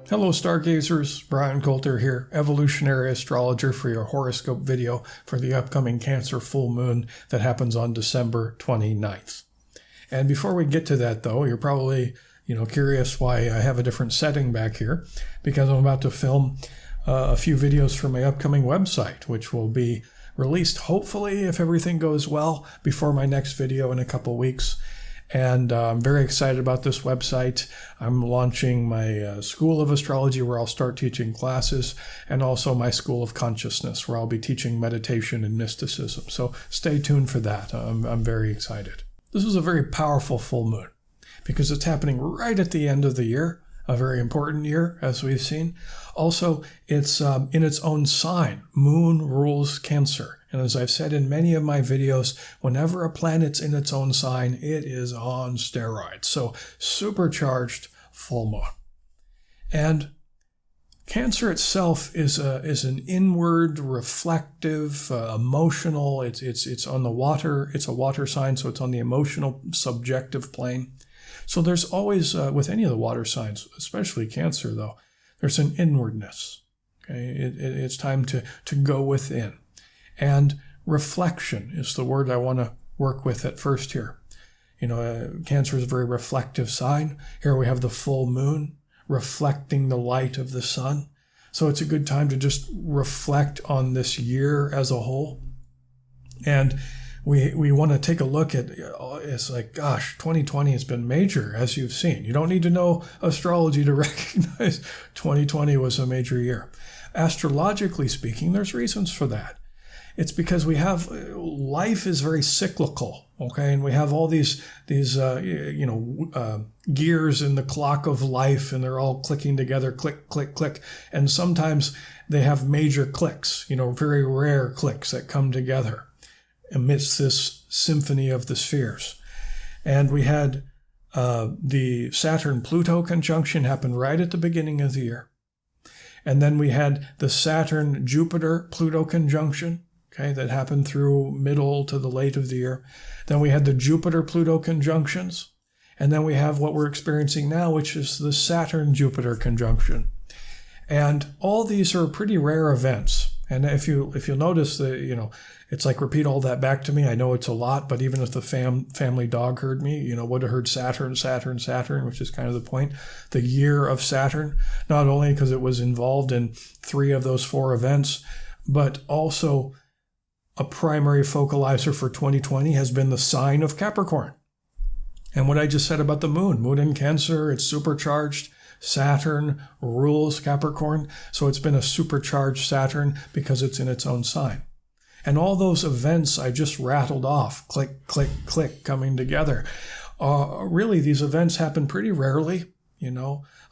Hello Stargazers, Bryan Colter here, Evolutionary Astrologer for your horoscope video for the upcoming Cancer full moon that happens on December 29th. And before we get to that though, you're probably curious why I have a different setting back here, because I'm about to film a few videos for my upcoming website, which will be released hopefully, if everything goes well, before my next video in a couple weeks. And I'm very excited about this website. I'm launching my School of Astrology, where I'll start teaching classes, and also my School of Consciousness, where I'll be teaching meditation and mysticism. So stay tuned for that. I'm very excited. This is a very powerful full moon because it's happening right at the end of the year, a very important year, as we've seen. Also, it's in its own sign. Moon rules Cancer. And as I've said in many of my videos, whenever a planet's in its own sign, it is on steroids. So supercharged full moon. And Cancer itself is an inward, reflective, emotional. It's on the water. It's a water sign, so it's on the emotional, subjective plane. So there's always, with any of the water signs, especially Cancer though, there's an inwardness. Okay, it's time to go within. And reflection is the word I want to work with at first here. Cancer is a very reflective sign. Here we have the full moon reflecting the light of the sun. So it's a good time to just reflect on this year as a whole. And we want to take a look at, it's like, gosh, 2020 has been major, as you've seen. You don't need to know astrology to recognize 2020 was a major year. Astrologically speaking, there's reasons for that. It's because we have, life is very cyclical, okay? And we have all these gears in the clock of life, and they're all clicking together, click, click, click. And sometimes they have major clicks, very rare clicks that come together amidst this symphony of the spheres. And we had the Saturn-Pluto conjunction happen right at the beginning of the year. And then we had the Saturn-Jupiter-Pluto conjunction, okay, that happened through middle to the late of the year. Then we had the Jupiter-Pluto conjunctions. And then we have what we're experiencing now, which is the Saturn-Jupiter conjunction. And all these are pretty rare events. And if you'll notice that, it's like repeat all that back to me. I know it's a lot, but even if the family dog heard me, would have heard Saturn, Saturn, Saturn, which is kind of the point. The year of Saturn, not only because it was involved in 3 of those 4 events, but also a primary focalizer for 2020 has been the sign of Capricorn. And what I just said about the moon in Cancer, it's supercharged. Saturn rules Capricorn. So it's been a supercharged Saturn because it's in its own sign. And all those events I just rattled off, click, click, click, coming together. Really, these events happen pretty rarely,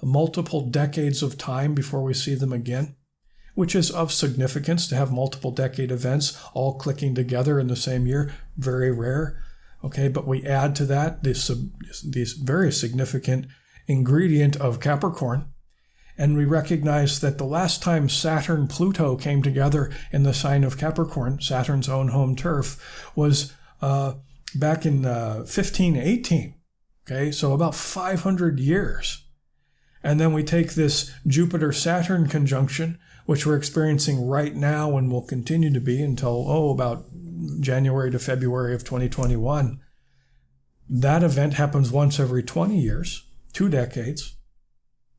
multiple decades of time before we see them again, which is of significance to have multiple decade events all clicking together in the same year. Very rare. Okay, but we add to that this very significant ingredient of Capricorn. And we recognize that the last time Saturn-Pluto came together in the sign of Capricorn, Saturn's own home turf, was back in 1518. Okay, so about 500 years. And then we take this Jupiter-Saturn conjunction, which we're experiencing right now and will continue to be until, about January to February of 2021. That event happens once every 20 years, 2 decades.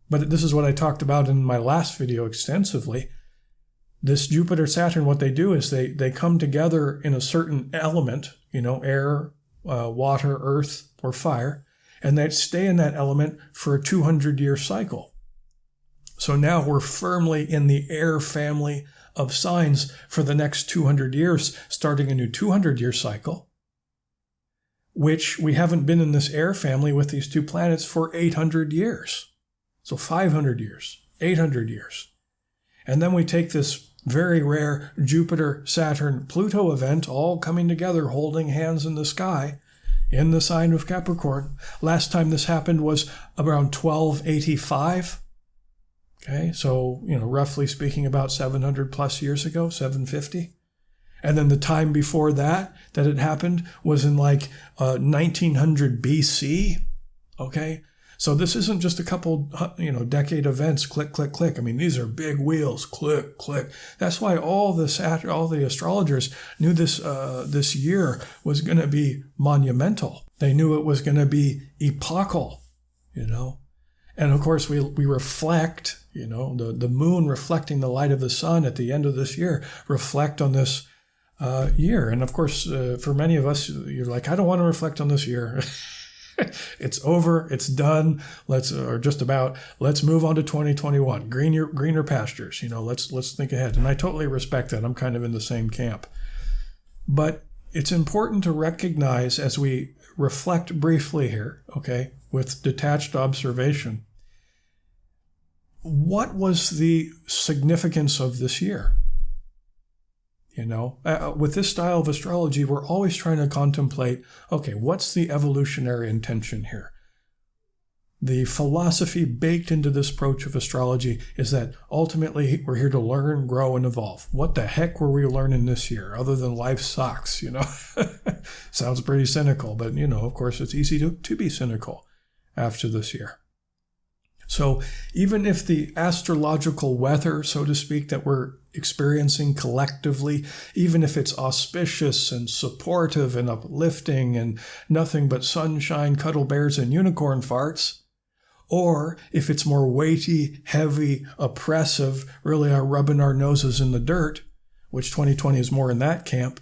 But this is what I talked about in my last video extensively. This Jupiter-Saturn, what they do is they come together in a certain element, air, water, earth, or fire, and they stay in that element for a 200-year cycle. So now we're firmly in the air family of signs for the next 200 years, starting a new 200-year cycle, which we haven't been in this air family with these 2 planets for 800 years. So 500 years, 800 years. And then we take this very rare Jupiter-Saturn-Pluto event all coming together, holding hands in the sky in the sign of Capricorn. Last time this happened was around 1285. Okay, so, roughly speaking, about 700 plus years ago, 750. And then the time before that it happened was in 1900 BC. Okay, So this isn't just a couple, decade events, click, click, click. I mean, these are big wheels, click, click. That's why all the astrologers knew this year was going to be monumental. They knew it was going to be epochal, And of course, we reflect, the moon reflecting the light of the sun at the end of this year, reflect on this year. And of course, for many of us, you're like, I don't want to reflect on this year. It's over. It's done. Let's move on to 2021. Greener pastures. Let's think ahead. And I totally respect that. I'm kind of in the same camp. But it's important to recognize as we reflect briefly here, okay, with detached observation, what was the significance of this year? With this style of astrology, we're always trying to contemplate, okay, what's the evolutionary intention here? The philosophy baked into this approach of astrology is that ultimately we're here to learn, grow, and evolve. What the heck were we learning this year other than life sucks, Sounds pretty cynical, but, of course, it's easy to be cynical after this year. So even if the astrological weather, so to speak, that we're experiencing collectively, even if it's auspicious and supportive and uplifting and nothing but sunshine, cuddle bears, and unicorn farts, or if it's more weighty, heavy, oppressive, really are rubbing our noses in the dirt, which 2020 is more in that camp,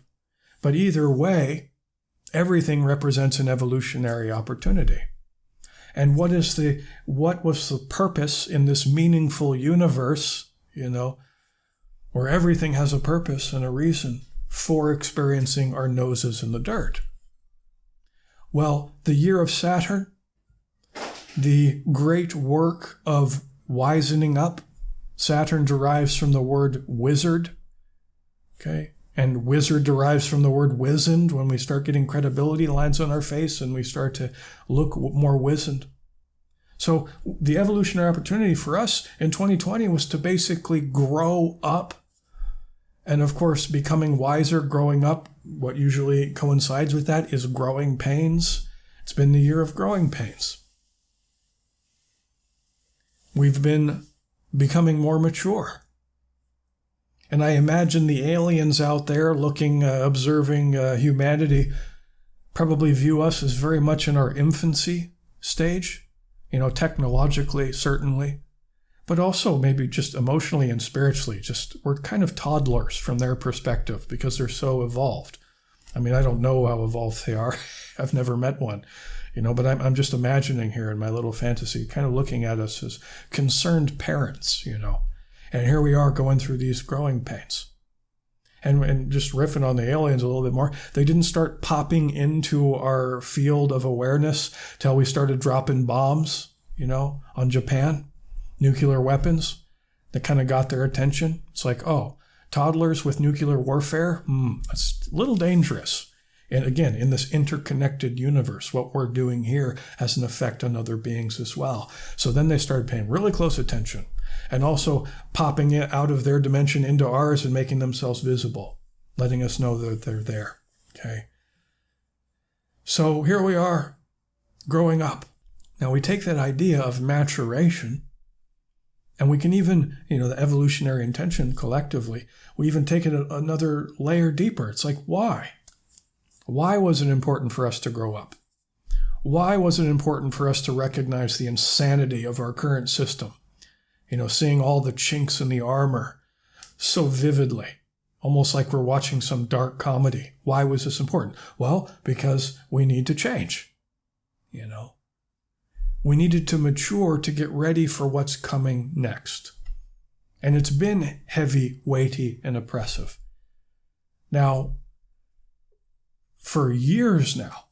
but either way, everything represents an evolutionary opportunity. And what was the purpose in this meaningful universe, where everything has a purpose and a reason for experiencing our noses in the dirt? Well, the year of Saturn, the great work of wisening up. Saturn derives from the word wizard, okay? And wizard derives from the word wizened. When we start getting credibility lines on our face and we start to look more wizened. So the evolutionary opportunity for us in 2020 was to basically grow up. And of course, becoming wiser, growing up, what usually coincides with that is growing pains. It's been the year of growing pains. We've been becoming more mature. And I imagine the aliens out there looking, observing humanity probably view us as very much in our infancy stage, technologically, certainly, but also maybe just emotionally and spiritually. We're kind of toddlers from their perspective because they're so evolved. I mean, I don't know how evolved they are. I've never met one, but I'm just imagining here in my little fantasy, kind of looking at us as concerned parents, And here we are going through these growing pains. And just riffing on the aliens a little bit more, they didn't start popping into our field of awareness till we started dropping bombs, on Japan, nuclear weapons that kind of got their attention. It's like, oh, toddlers with nuclear warfare, that's a little dangerous. And again, in this interconnected universe, what we're doing here has an effect on other beings as well. So then they started paying really close attention. And also popping it out of their dimension into ours and making themselves visible, letting us know that they're there, okay? So here we are, growing up. Now we take that idea of maturation, and we can even, the evolutionary intention collectively, we even take it another layer deeper. It's like, why? Why was it important for us to grow up? Why was it important for us to recognize the insanity of our current system? Seeing all the chinks in the armor so vividly, almost like we're watching some dark comedy. Why was this important? Well, because we need to change, We needed to mature to get ready for what's coming next. And it's been heavy, weighty, and oppressive. Now, for years now,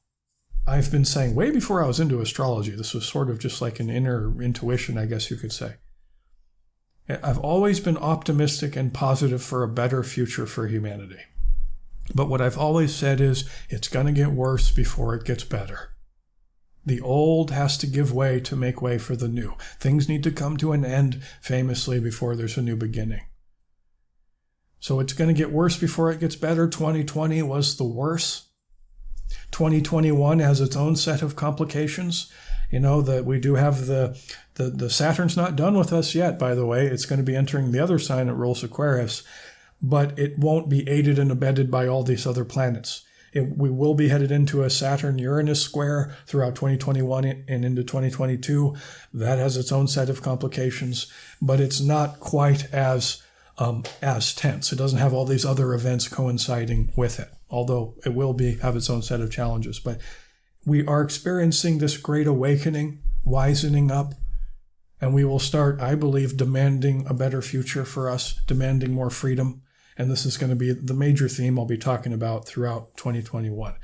I've been saying, way before I was into astrology, this was sort of just like an inner intuition, I guess you could say. I've always been optimistic and positive for a better future for humanity. But what I've always said is, it's going to get worse before it gets better. The old has to give way to make way for the new. Things need to come to an end, famously, before there's a new beginning. So it's going to get worse before it gets better. 2020 was the worst. 2021 has its own set of complications. that we do have the Saturn's not done with us yet, by the way. It's going to be entering the other sign that rules Aquarius, but it won't be aided and abetted by all these other planets. We will be headed into a Saturn-Uranus square throughout 2021 and into 2022. That has its own set of complications, but it's not quite as tense. It doesn't have all these other events coinciding with it, although it will have its own set of challenges. But we are experiencing this great awakening, wisening up, and we will start, I believe, demanding a better future for us, demanding more freedom. And this is going to be the major theme I'll be talking about throughout 2021.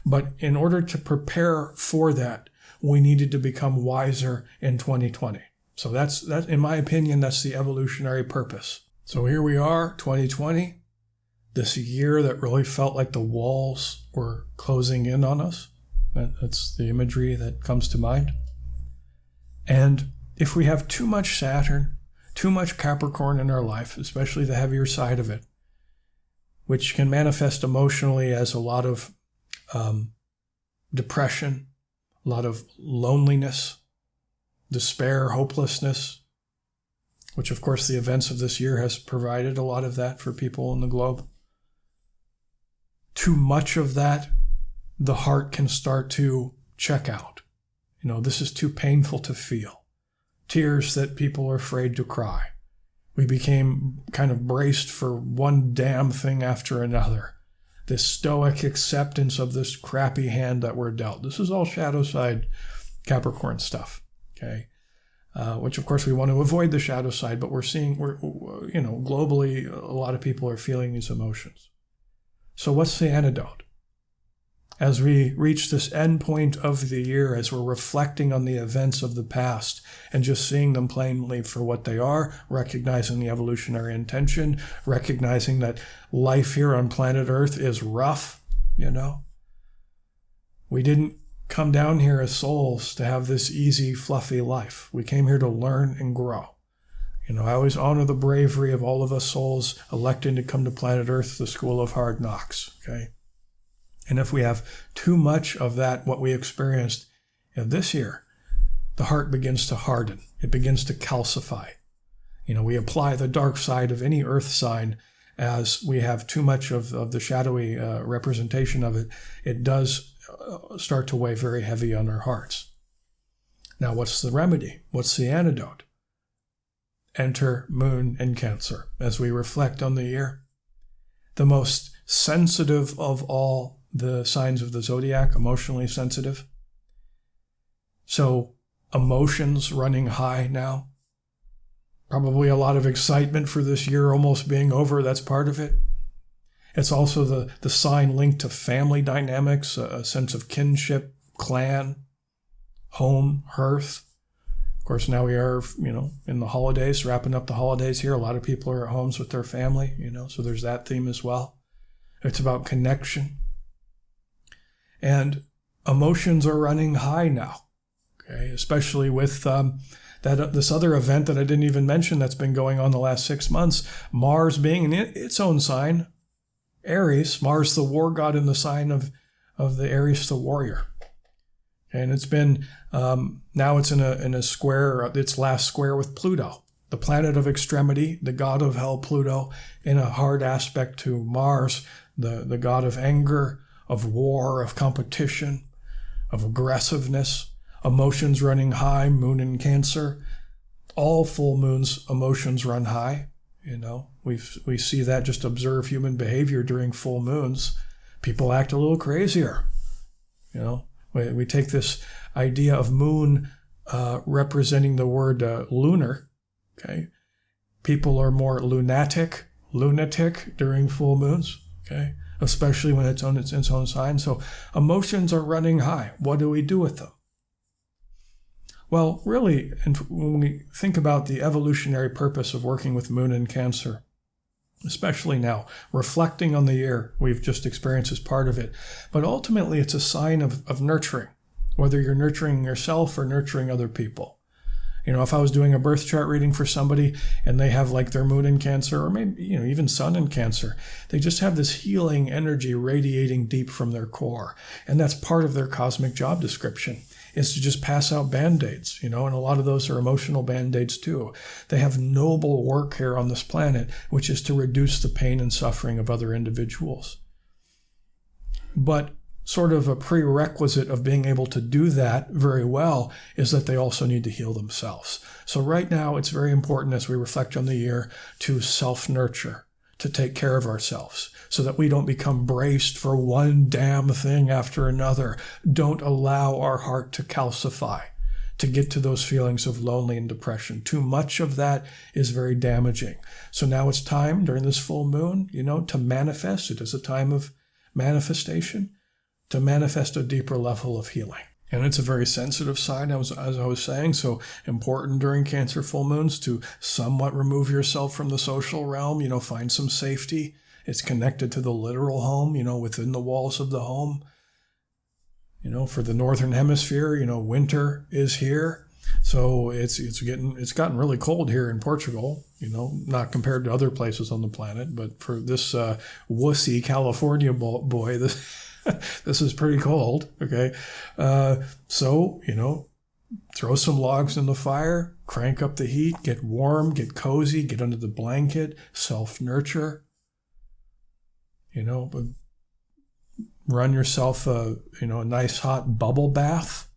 But in order to prepare for that, we needed to become wiser in 2020. So that, in my opinion, that's the evolutionary purpose. So here we are, 2020, this year that really felt like the walls were closing in on us. That's the imagery that comes to mind. And if we have too much Saturn, too much Capricorn in our life, especially the heavier side of it, which can manifest emotionally as a lot of depression, a lot of loneliness, despair, hopelessness, which of course the events of this year has provided a lot of that for people in the globe. Too much of that, the heart can start to check out. This is too painful to feel. Tears that people are afraid to cry. We became kind of braced for one damn thing after another. This stoic acceptance of this crappy hand that we're dealt. This is all shadow side Capricorn stuff, okay? Which of course we want to avoid the shadow side, but we're globally a lot of people are feeling these emotions. So what's the antidote? As we reach this end point of the year, as we're reflecting on the events of the past and just seeing them plainly for what they are, recognizing the evolutionary intention, recognizing that life here on planet Earth is rough, We didn't come down here as souls to have this easy, fluffy life. We came here to learn and grow. I always honor the bravery of all of us souls electing to come to planet Earth, the school of hard knocks, okay? And if we have too much of that, what we experienced this year, the heart begins to harden. It begins to calcify. We apply the dark side of any earth sign as we have too much of the shadowy representation of it. It does start to weigh very heavy on our hearts. Now, what's the remedy? What's the antidote? Enter Moon in Cancer as we reflect on the year. The most sensitive of all the signs of the zodiac, emotionally sensitive. So emotions running high now. Probably a lot of excitement for this year almost being over. That's part of it. It's also the sign linked to family dynamics, a sense of kinship, clan, home, hearth. Of course, now we are, in the holidays, wrapping up the holidays here. A lot of people are at homes with their family, so there's that theme as well. It's about connection. And emotions are running high now, okay? Especially with this other event that I didn't even mention that's been going on the last 6 months, Mars being in its own sign, Aries, Mars the war god in the sign of the Aries the warrior. And it's been, now it's in a square, its last square with Pluto, the planet of extremity, the god of hell, Pluto, in a hard aspect to Mars, the god of anger, of war, of competition, of aggressiveness, emotions running high, Moon in Cancer. All full moons, emotions run high. We see that, just observe human behavior during full moons. People act a little crazier. We take this idea of moon representing the word lunar. Okay, people are more lunatic during full moons. Okay, especially when it's on its own sign. So emotions are running high. What do we do with them? Well, really, and when we think about the evolutionary purpose of working with Moon in Cancer, especially now, reflecting on the year we've just experienced as part of it, but ultimately it's a sign of nurturing, whether you're nurturing yourself or nurturing other people. If I was doing a birth chart reading for somebody and they have like their Moon in Cancer, or maybe, even Sun in Cancer, they just have this healing energy radiating deep from their core. And that's part of their cosmic job description. is to just pass out Band-Aids, and a lot of those are emotional Band-Aids too. They have noble work here on this planet, which is to reduce the pain and suffering of other individuals. But sort of a prerequisite of being able to do that very well is that they also need to heal themselves. So right now, it's very important as we reflect on the year to self-nurture, to take care of ourselves so that we don't become braced for one damn thing after another. Don't allow our heart to calcify, to get to those feelings of lonely and depression. Too much of that is very damaging. So now it's time during this full moon, to manifest. It is a time of manifestation, to manifest a deeper level of healing. And it's a very sensitive sign, as I was saying, so important during Cancer full moons to somewhat remove yourself from the social realm, find some safety. It's connected to the literal home, within the walls of the home. For the Northern Hemisphere, winter is here. So it's gotten really cold here in Portugal, not compared to other places on the planet, but for this wussy California boy, this is pretty cold, okay? So, throw some logs in the fire, crank up the heat, get warm, get cozy, get under the blanket, self-nurture, run yourself a nice hot bubble bath.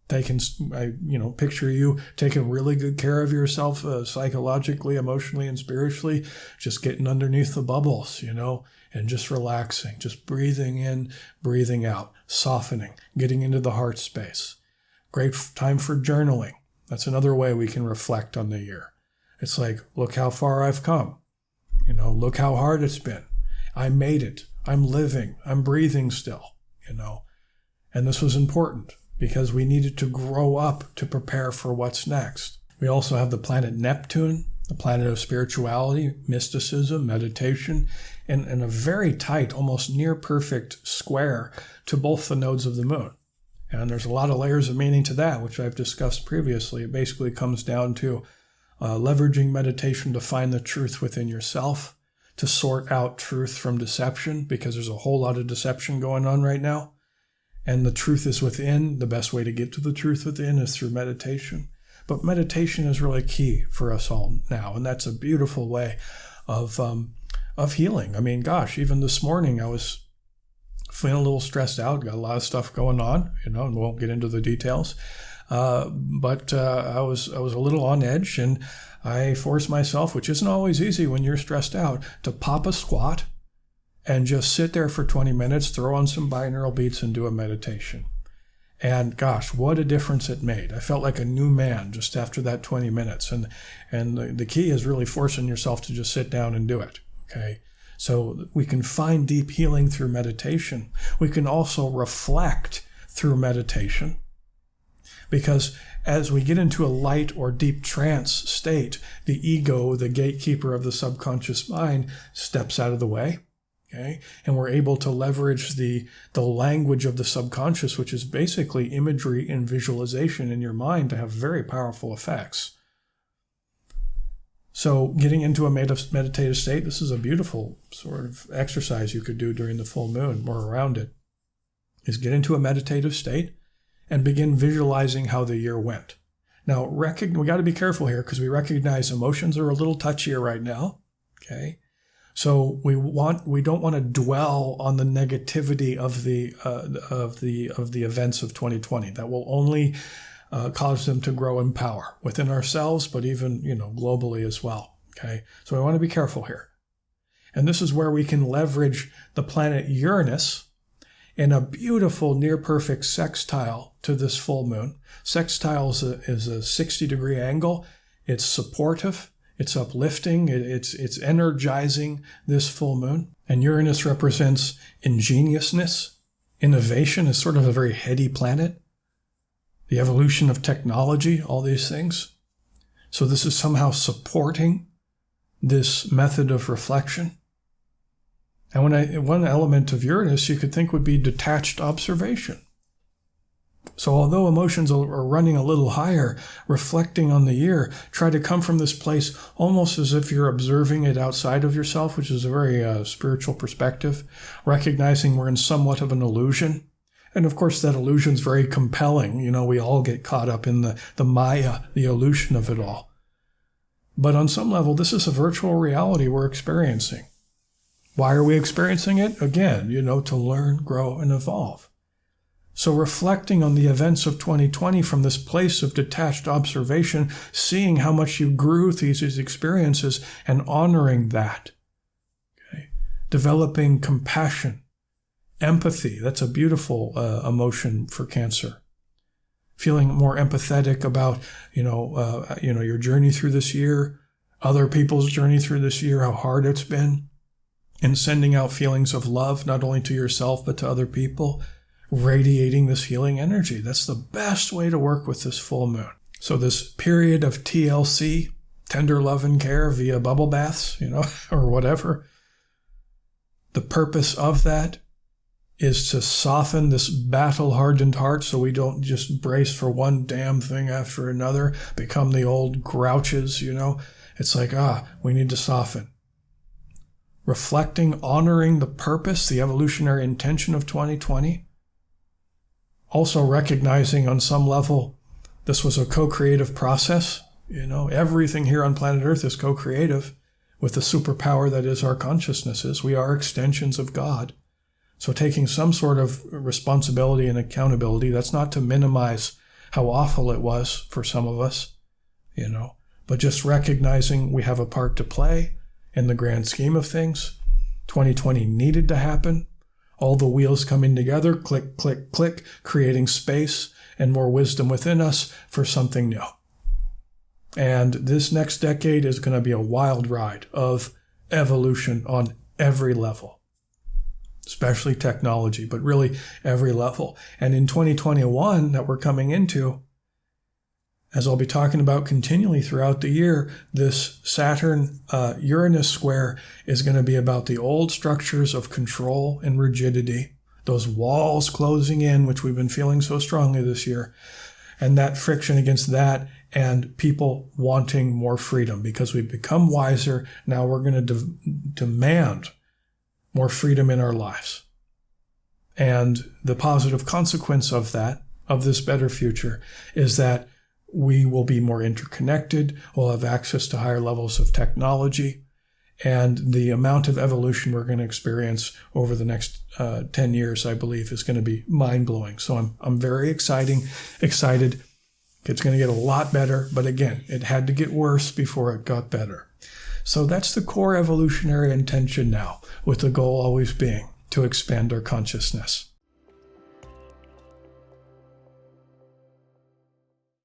Picture you taking really good care of yourself psychologically, emotionally, and spiritually, just getting underneath the bubbles, and just relaxing, just breathing in, breathing out, softening, getting into the heart space. Great time for journaling. That's another way we can reflect on the year. It's like, look how far I've come. Look how hard it's been. I made it. I'm living. I'm breathing still, And this was important because we needed to grow up to prepare for what's next. We also have the planet Neptune, the planet of spirituality, mysticism, meditation, and a very tight, almost near perfect square to both the nodes of the moon. And there's a lot of layers of meaning to that, which I've discussed previously. It basically comes down to leveraging meditation to find the truth within yourself, to sort out truth from deception, because there's a whole lot of deception going on right now. And the truth is within. The best way to get to the truth within is through meditation. But meditation is really key for us all now, and that's a beautiful way of healing. I mean, gosh, even this morning I was feeling a little stressed out, got a lot of stuff going on, and won't get into the details. But I was a little on edge, and I forced myself, which isn't always easy when you're stressed out, to pop a squat and just sit there for 20 minutes, throw on some binaural beats, and do a meditation. And gosh, what a difference it made. I felt like a new man just after that 20 minutes. And the key is really forcing yourself to just sit down and do it, okay? So we can find deep healing through meditation. We can also reflect through meditation, because as we get into a light or deep trance state, the ego, the gatekeeper of the subconscious mind, steps out of the way. Okay, and we're able to leverage the language of the subconscious, which is basically imagery and visualization in your mind, to have very powerful effects. So getting into a meditative state, this is a beautiful sort of exercise you could do during the full moon or around it, is get into a meditative state and begin visualizing how the year went. Now, we got to be careful here because we recognize emotions are a little touchier right now, okay? So we don't want to dwell on the negativity of the events of 2020. That will only cause them to grow in power within ourselves, but even globally as well. Okay, so we want to be careful here, and this is where we can leverage the planet Uranus in a beautiful near perfect sextile to this full moon. Sextile is a 60-degree angle. It's supportive. It's uplifting, it's energizing this full moon. And Uranus represents ingeniousness. Innovation is sort of a very heady planet. The evolution of technology, all these things. So this is somehow supporting this method of reflection. And one element of Uranus you could think would be detached observation. So although emotions are running a little higher, reflecting on the year, try to come from this place almost as if you're observing it outside of yourself, which is a very spiritual perspective, recognizing we're in somewhat of an illusion, And of course, that illusion is very compelling. We all get caught up in the Maya, the illusion of it all. But on some level, this is a virtual reality we're experiencing. Why are we experiencing it? Again, to learn, grow, and evolve. So reflecting on the events of 2020 from this place of detached observation, seeing how much you grew through these experiences and honoring that. Okay? Developing compassion, empathy. That's a beautiful emotion for Cancer. Feeling more empathetic about, your journey through this year, other people's journey through this year, how hard it's been, and sending out feelings of love, not only to yourself, but to other people, radiating this healing energy. That's the best way to work with this full moon. So this period of TLC, tender love and care via bubble baths, or whatever, the purpose of that is to soften this battle-hardened heart so we don't just brace for one damn thing after another, become the old grouches, It's like, we need to soften. Reflecting, honoring the purpose, the evolutionary intention of 2020. Also recognizing on some level this was a co-creative process. Everything here on planet Earth is co-creative with the superpower that is our consciousnesses. We are extensions of God. So taking some sort of responsibility and accountability, that's not to minimize how awful it was for some of us, but just recognizing we have a part to play in the grand scheme of things. 2020 needed to happen. All the wheels coming together, click, click, click, creating space and more wisdom within us for something new. And this next decade is going to be a wild ride of evolution on every level, especially technology, but really every level. And in 2021 that we're coming into, as I'll be talking about continually throughout the year, this Saturn-Uranus square is going to be about the old structures of control and rigidity, those walls closing in, which we've been feeling so strongly this year, and that friction against that, and people wanting more freedom because we've become wiser. Now we're going to demand more freedom in our lives. And the positive consequence of that, of this better future, is that we will be more interconnected, we'll have access to higher levels of technology, and the amount of evolution we're going to experience over the next 10 years, I believe, is going to be mind-blowing. So I'm very excited. It's going to get a lot better, but again, it had to get worse before it got better. So that's the core evolutionary intention now, with the goal always being to expand our consciousness.